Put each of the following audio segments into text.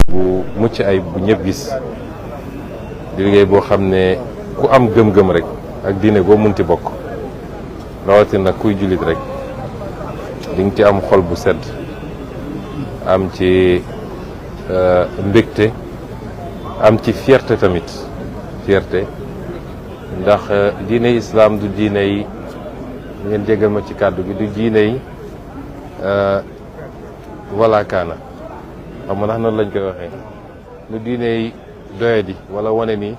bu mucc ay bu ñëpp gis di liggéey boo xam ne ku am gëm-gëm rek ak diine boo munti bokk rawatina kuy jullit rek di nga ci am xol bu sedd am ci mbégte am ci fierté tamit fierté ndax diine islam du diine yi ngeen jégal ma ci kàddu gi du diine yi wala kaana xam nga ndax noonu lañ koy waxee lu diine yi doyadi wala wane ni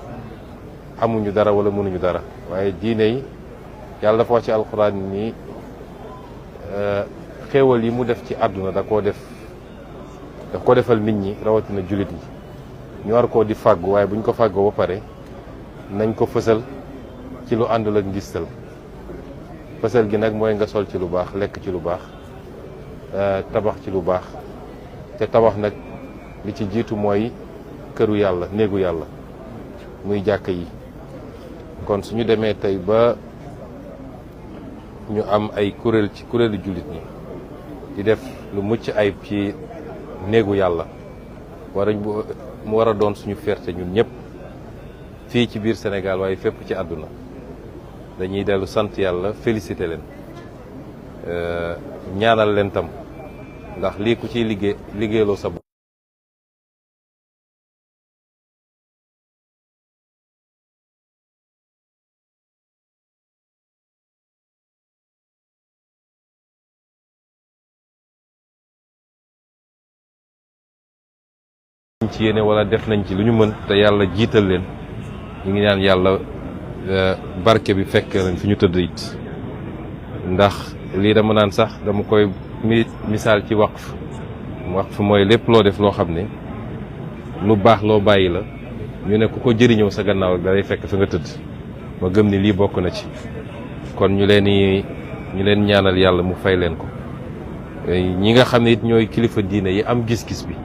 amuñu dara wala mënuñu dara waaye diine yi yàlla dafa wax ci alxuraan ni xéewal yi mu def ci àdduna daf ko defal nit ñi rawatina jullit yi ñu war koo di fàggu waaye bu ñu ko fàggoo ba pare nañ ko fësal ci lu àndul ak ngistal fësal gi nag mooy nga sol ci lu baax lekk ci lu baax tabax ci lu baax te tabax nag li ci jiitu mooy këru yàlla néegu yàlla muy jàkk yi kon suñu demee tey ba ñu am ay kuréel ci kuréelu jullit ñi di def lu mucc ayib ci néegu yàlla mu war a doon suñu fierté ñun ñëpp fii ci biir Sénégal waaye fépp ci àdduna dañuy dellu sant yàlla félicité leen ñaanal leen tam ndax lii ku ciy liggéeyloo sa bopp ci yéene wala def nañ ci lu ñu mën te yàlla jiital leen ñu ngi ñaan yàlla barke bi fekk nañ fi ñu tëdd it ndax lii dama naan sax dama koy misaal ci waqf mooy lépp loo def loo xam ne lu baax loo bàyyi la ñu ne ku ko jëriñoo sa gannaaw ak dalay fekk fa nga tëdd ma gëm ni lii bokk na ci kon ñu leen ñaanal yàlla mu fay leen ko ñi nga xam ne it ñooy kilifa diine yi am gis-gis bi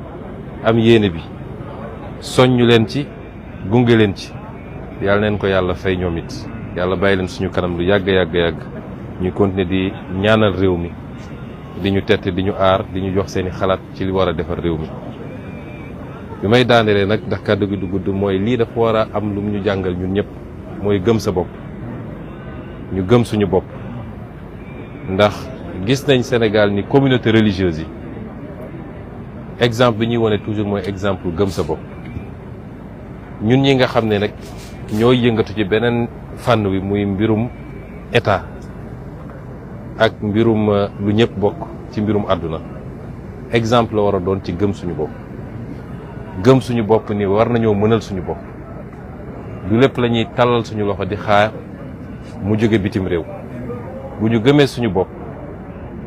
am yéene bi soññu leen ci gunge leen ci yàlla neen ko yàlla fay ñoom it yàlla bàyyi leen suñu kanam lu yàgg ñuy continuer di ñaanal réew mi di ñu tette di ñu aar di ñu jox seeni xalaat ci li war a defar réew mi bi may daanelee nag ndax kàddu gi du gudd mooy lii dafa war a am lu mu ñu jàngal ñun ñëpp mooy gëm sa bopp ñu gëm suñu bopp ndax gis nañ Sénégal ni communauté religieuse yi exemple bi ñuy wone toujours mooy exemple gëm sa bopp ñun ñi nga xam ne nag ñooy yëngatu ci beneen fànn wi muy mbirum état ak mbirum lu ñëpp bokk ci mbirum àdduna exemple la war a doon ci gëm suñu bopp ni war nañoo mënal suñu bopp du lépp la ñuy tàllal suñu loxo di xaar mu jóge bitim réew bu ñu gëmee suñu bopp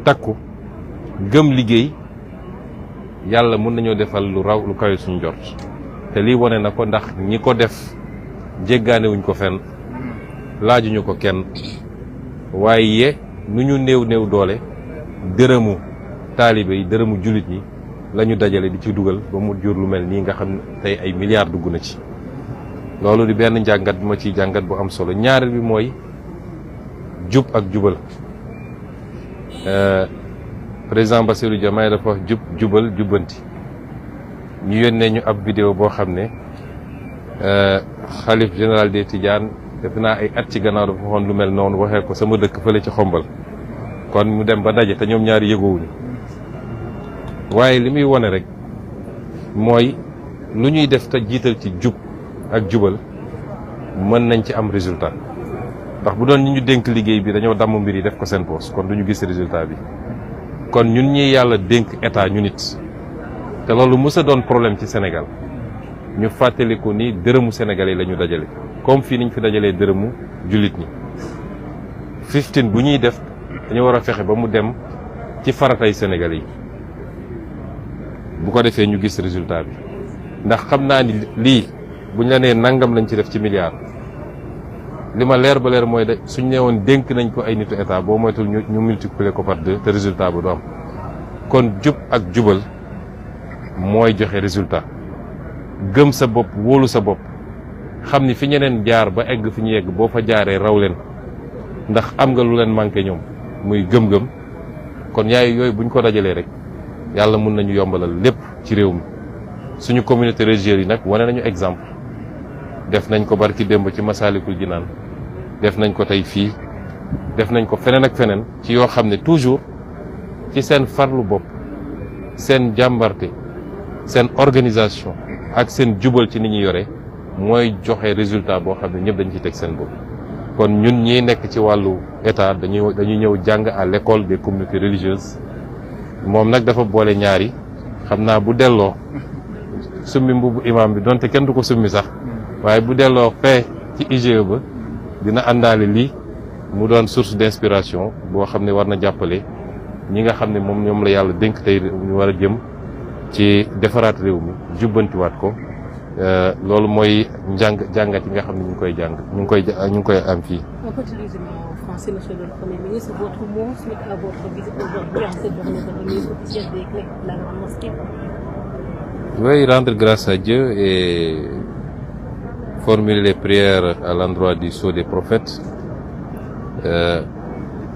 takku gëm liggéey yàlla mën nañoo defal lu raw lu kawe suñu jot te lii wane na ko ndax ñi ko def jéggaanewuñ ko fenn laajuñu ko kenn waaye nu ñu néew doole dërëmu taalibe yi dërëmu jullit ñi la ñu dajale di ci dugal ba mu jur lu mel nii nga xam ne tey ay milliards dugg na ci loolu di benn njàngat bi ma ciy jàngat bu am solo ñaareel bi mooy jub ak jubal président Bassirou Diomaye dafa wax jubal jubbanti ñu yónnee ñu ab vidéo boo xam ne xalif général des Tidianes def naa ay at ci gannaaw dafa waxoon lu mel noonu waxee ko sama dëkk fële ci xombal kon mu dem ba daje te ñoom ñaari yëgoowuñu waaye li muy wone rek mooy lu ñuy def te jiital ci jub ak jubal mën nañ ci am résultat ndax bu doon ñu dénk liggéey bi dañoo damm mbir yi def ko seen poos kon duñu gis résultat bi kon ñun ñi yàlla dénk état ñu nit te loolu mës a doon problème ci Sénégal ñu fàttaliku ni dërëmu Sénégalais la ñu dajale comme fii niñ fi dajalee dërëmu jullit ñi 15 bu ñuy def dañu war a fexe ba mu dem ci faratay Sénégalais yi bu ko defee ñu gis résultat bi ndax xam naa ni lii buñ la nee nangam lañ ci def ci milliard li ma leer ba leer mooy de suñ nee woon dénk nañ ko ay nitu état boo moytul ñu multiplier ko par 2 te résultat ba du am kon jub ak jubal mooy joxe résultat gëm sa bopp wóolu sa bopp xam ni fi ñeneen jaar ba egg fi ñu yegg boo fa jaaree raw leen ndax am nga lu leen manqué ñoom muy gëm-gëm kon yooyu buñ ko dajalee rek yàlla mun nañu yombalal lépp ci réew mi suñu communauté religieuse yi nag wane nañu exemple def nañ ko barki démb ci Masaalikul Jinaan def nañ ko tey fii def nañ ko feneen ak feneen ci yoo xam ne toujours ci seen farlu bopp seen jàmbarte seen organisation ak seen jubal ci ni ñuy yore mooy joxe résultat boo xam ne ñëpp dañ ci teg seen bopp. kon ñun ñi nekk ci wàllu état dañuy ñëw jàng à l'école des communautés religieuses moom nag dafa boole ñaari xam naa bu delloo summi mbubu imam bi donte kenn du ko summi sax waaye bu delloo fee ci IGE ba dina àndaale lii mu doon source d'inspiration boo xam ne war na jàppale ñi nga xam ne moom ñoom la yàlla dénk tey ñu war a jëm ci defaraat réew mi jubbantiwaat ko loolu mooy jàngat yi nga xam ne ñu ngi koy jàng ñu ngi koy am fii. On peut utiliser en français, monsieur le Premier ministre, votre mot suite à votre visite aujourd'hui en cette journée de remise officielle des clés de la grande mosquée. Oui, rendre grâce à Dieu et formuler les prières à l'endroit du sceau des prophètes.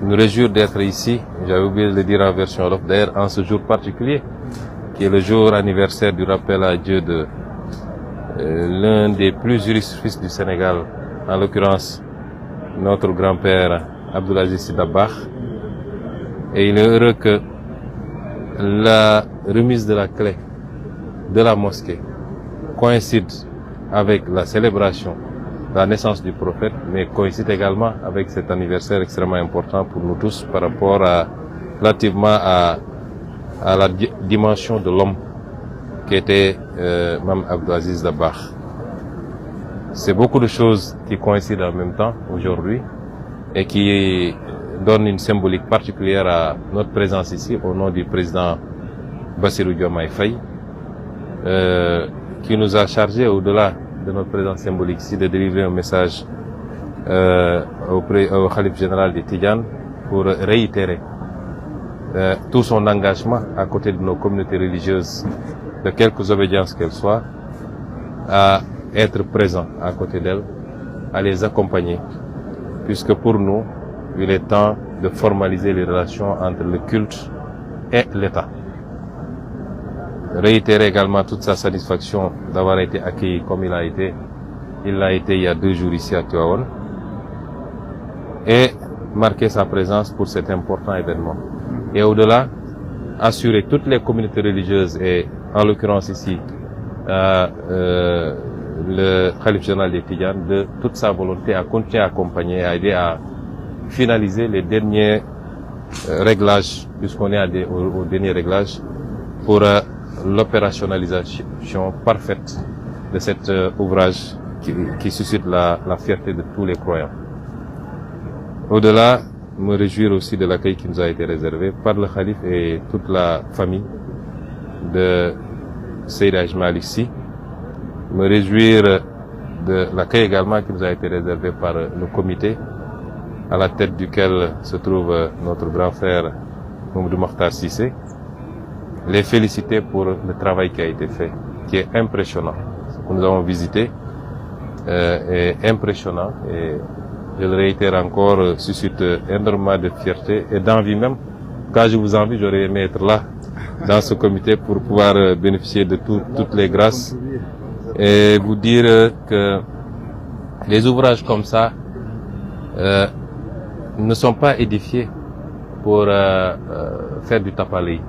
Nous réjouir d'être ici, j'avais oublié de le dire en version wolof, d'ailleurs en ce jour particulier, qui est le jour anniversaire du rappel à Dieu de l'un des plus illustres fils du Sénégal, en l'occurrence notre grand-père Abdoul Aziz Sy Dabakh. Et il est heureux que la remise de la clé de la mosquée coïncide avec la célébration de la naissance du prophète, mais coïncide également avec cet anniversaire extrêmement important pour nous tous par rapport relativement à la dimension de l'homme qui était Mame Abdou Aziz Dabakh. C'est beaucoup de choses qui coïncident en même temps aujourd'hui et qui donnent une symbolique particulière à notre présence ici au nom du président Bassirou Diomaye Faye, qui nous a chargé au-delà de notre présence symbolique ici de délivrer un message au khalife général des Tidjanes pour réitérer tout son engagement à côté de nos communautés religieuses, de quelque obédience qu'elles soient, à être présent à côté d'elles, à les accompagner, puisque pour nous, il est temps de formaliser les relations entre le culte et l'État. Réitérer également toute sa satisfaction d'avoir été accueilli comme il l'a été il y a 2 jours ici à Tivaouane, et marquer sa présence pour cet important événement. Et au-delà, assurer toutes les communautés religieuses et en l'occurrence ici le khalife général des Tidjanes de toute sa volonté à continuer à accompagner, à aider à finaliser les derniers réglages, puisqu'on est au dernier réglage, pour l'opérationnalisation parfaite de cet ouvrage qui suscite la fierté de tous les croyants. Au-delà, me réjouir aussi de l'accueil qui nous a été réservé par le khalife et toute la famille de Seydi Hadji Malick Sy. Me réjouir de l'accueil également qui nous a été réservé par le comité, à la tête duquel se trouve notre grand frère Mamadou Makhtar Cissé. Les féliciter pour le travail qui a été fait, qui est impressionnant. Ce que nous avons visité est impressionnant et je le réitère encore, suscite énormément de fierté et d'envie même. Quand je vous envie, j'aurais aimé être là, dans ce comité, pour pouvoir bénéficier de toutes les grâces et vous dire que les ouvrages comme ça ne sont pas édifiés pour faire du tapalé.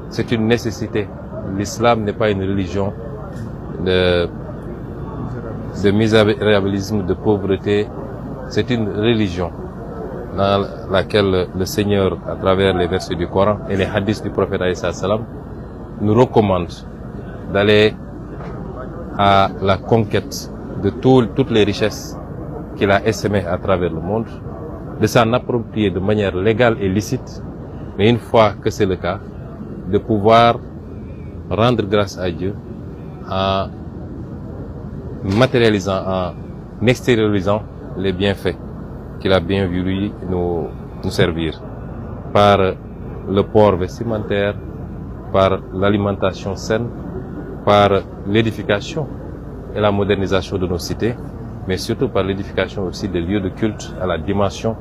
C'est une nécessité. L'islam n'est pas une religion de misérabilisme, de pauvreté. C'est une religion dans laquelle le Seigneur, à travers les versets du Coran et les hadiths du prophète alayhi salam, nous recommande d'aller à la conquête de toutes les richesses qu'il a essaimées à travers le monde, de s'en approprier de manière légale et licite, mais une fois que c'est le cas, de pouvoir rendre grâce à Dieu en matérialisant, en extériorisant les bienfaits qu'il a bien voulu nous servir, par le port vestimentaire, par l'alimentation saine, par l'édification et la modernisation de nos cités, mais surtout par l'édification aussi des lieux de culte à la dimension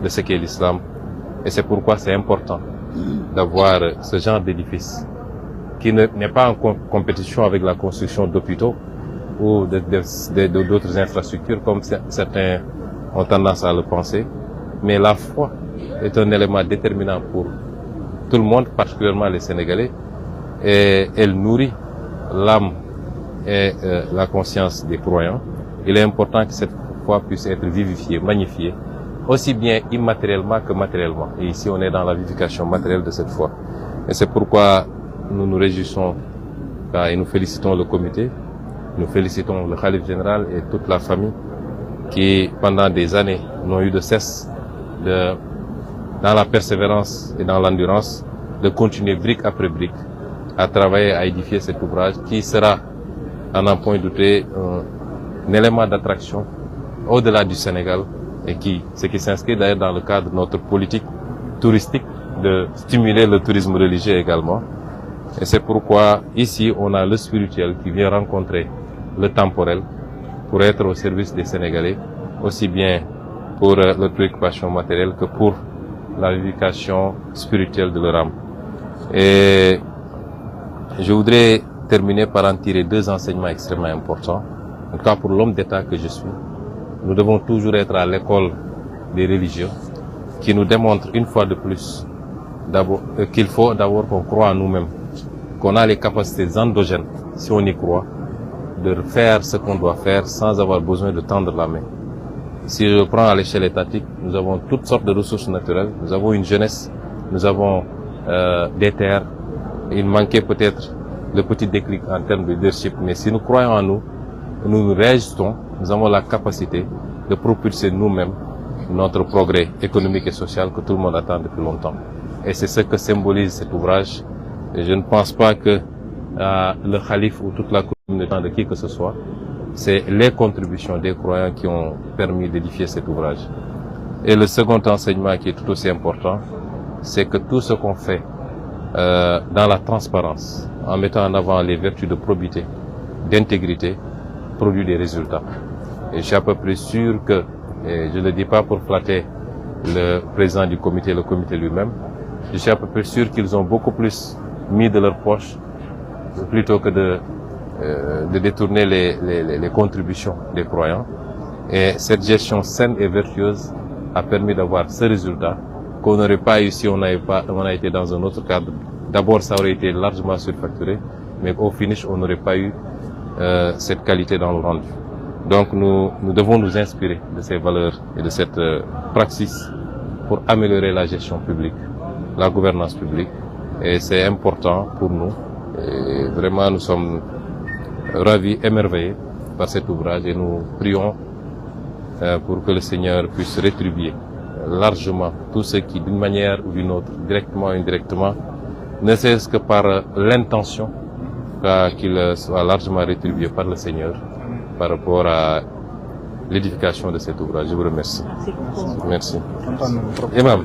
de ce qu'est l'islam. Et c'est pourquoi c'est important d'avoir ce genre d'édifice qui n'est pas en compétition avec la construction d'hôpitaux ou d'autres infrastructures comme certains ont tendance à le penser. Mais la foi est un élément déterminant pour tout le monde, particulièrement les Sénégalais, et elle nourrit l'âme et la conscience des croyants. Il est important que cette foi puisse être vivifiée, magnifiée, aussi bien immatériellement que matériellement. Et ici, on est dans la vivification matérielle de cette foi. Et c'est pourquoi nous nous réjouissons et nous félicitons le comité, nous félicitons le khalife général et toute la famille qui, pendant des années, n'ont eu de cesse dans la persévérance et dans l'endurance, de continuer brique après brique à travailler, à édifier cet ouvrage qui sera, à n'en point douter, un élément d'attraction au-delà du Sénégal et ce qui s'inscrit d'ailleurs dans le cadre de notre politique touristique de stimuler le tourisme religieux également. Et c'est pourquoi ici on a le spirituel qui vient rencontrer le temporel pour être au service des Sénégalais, aussi bien pour leur préoccupation matérielle que pour la vivification spirituelle de leur âme. Et je voudrais terminer par en tirer deux enseignements extrêmement importants. En tout cas pour l'homme d'État que je suis, nous devons toujours être à l'école des religieux qui nous démontre une fois de plus qu'il faut d'abord qu'on croit en nous-mêmes, qu'on a les capacités endogènes, si on y croit, de faire ce qu'on doit faire sans avoir besoin de tendre la main. Si je prends à l'échelle étatique, nous avons toutes sortes de ressources naturelles, nous avons une jeunesse, nous avons des terres. Il manquait peut-être le petit déclic en termes de leadership, mais si nous croyons en nous, nous réagissons, nous avons la capacité de propulser nous-mêmes notre progrès économique et social que tout le monde attend depuis longtemps. Et c'est ce que symbolise cet ouvrage. Et je ne pense pas que le khalife ou toute la communauté de qui que ce soit, c'est les contributions des croyants qui ont permis d'édifier cet ouvrage. Et le second enseignement qui est tout aussi important, c'est que tout ce qu'on fait dans la transparence, en mettant en avant les vertus de probité, d'intégrité, produit des résultats. Et je suis à peu près sûr que, et je ne le dis pas pour flatter le président du comité, le comité lui-même, je suis à peu près sûr qu'ils ont beaucoup plus mis de leur poche plutôt que de détourner les contributions des croyants. Et cette gestion saine et vertueuse a permis d'avoir ce résultat qu'on n'aurait pas eu si on a été dans un autre cadre. D'abord, ça aurait été largement surfacturé, mais au finish, on n'aurait pas eu cette qualité dans le rendu. Donc, nous devons nous inspirer de ces valeurs et de cette praxis pour améliorer la gestion publique, la gouvernance publique. Et c'est important pour nous. Et vraiment, nous sommes ravis, émerveillés par cet ouvrage et nous prions pour que le Seigneur puisse rétribuer largement tous ceux qui, d'une manière ou d'une autre, directement ou indirectement, ne serait-ce que par l'intention, qu'il soit largement rétribué par le Seigneur par rapport à l'édification de cet ouvrage. Je vous remercie. Merci beaucoup. Merci. Imam.